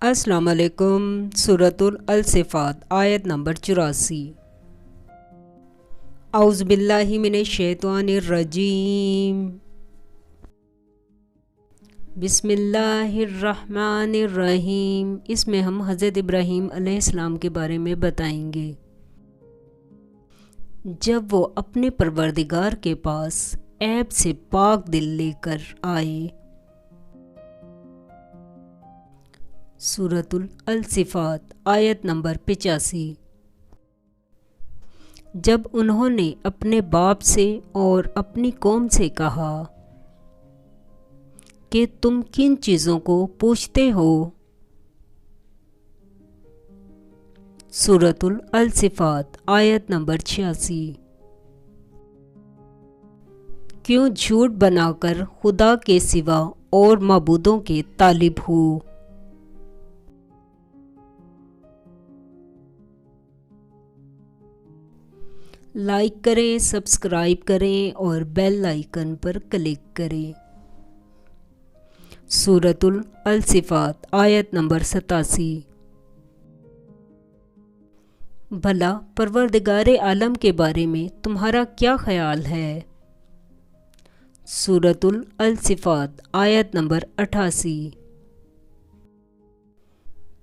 السلام علیکم۔ سورۃ الصفات آیت نمبر 84۔ اعوذ باللہ من الشیطان الرجیم، بسم اللہ الرحمن الرحیم۔ اس میں ہم حضرت ابراہیم علیہ السلام کے بارے میں بتائیں گے جب وہ اپنے پروردگار کے پاس عیب سے پاک دل لے کر آئے۔ سورۃ الصفات آیت نمبر 85۔ جب انہوں نے اپنے باپ سے اور اپنی قوم سے کہا کہ تم کن چیزوں کو پوچھتے ہو؟ سورۃ الصفات آیت نمبر 86۔ کیوں جھوٹ بنا کر خدا کے سوا اور معبودوں کے طالب ہو؟ لائک کریں، سبسکرائب کریں اور بیل آئیکن پر کلک کریں۔ سورۃ الصفات آیت نمبر 87۔ بھلا پروردگار عالم کے بارے میں تمہارا کیا خیال ہے؟ سورۃ الصفات آیت نمبر 88۔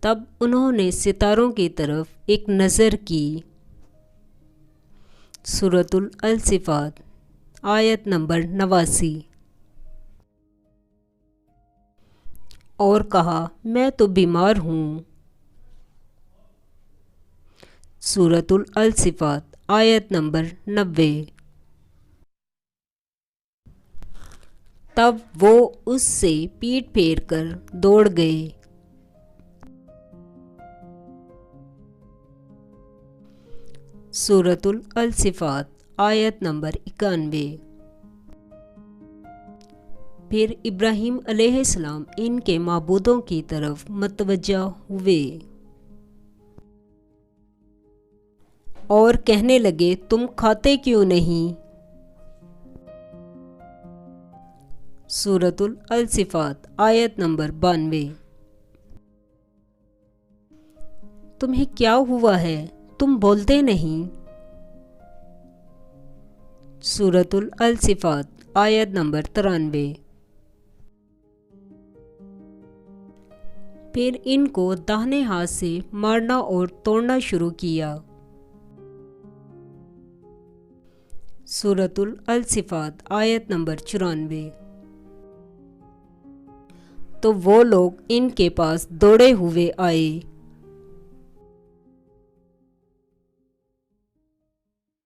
تب انہوں نے ستاروں کی طرف ایک نظر کی۔ سورۃ الصفات آیت نمبر 89۔ اور کہا میں تو بیمار ہوں۔ سورۃ الصفات آیت نمبر 90۔ تب وہ اس سے پیٹھ پھیر کر دوڑ گئے۔ سورۃ الصفات آیت نمبر 91۔ پھر ابراہیم علیہ السلام ان کے معبودوں کی طرف متوجہ ہوئے اور کہنے لگے تم کھاتے کیوں نہیں؟ سورۃ الصفات آیت نمبر 92۔ تمہیں کیا ہوا ہے؟ تم بولتے نہیں؟ سورۃ الصفات آیت نمبر 93۔ پھر ان کو داہنے ہاتھ سے مارنا اور توڑنا شروع کیا۔ سورۃ الصفات آیت نمبر 94۔ تو وہ لوگ ان کے پاس دوڑے ہوئے آئے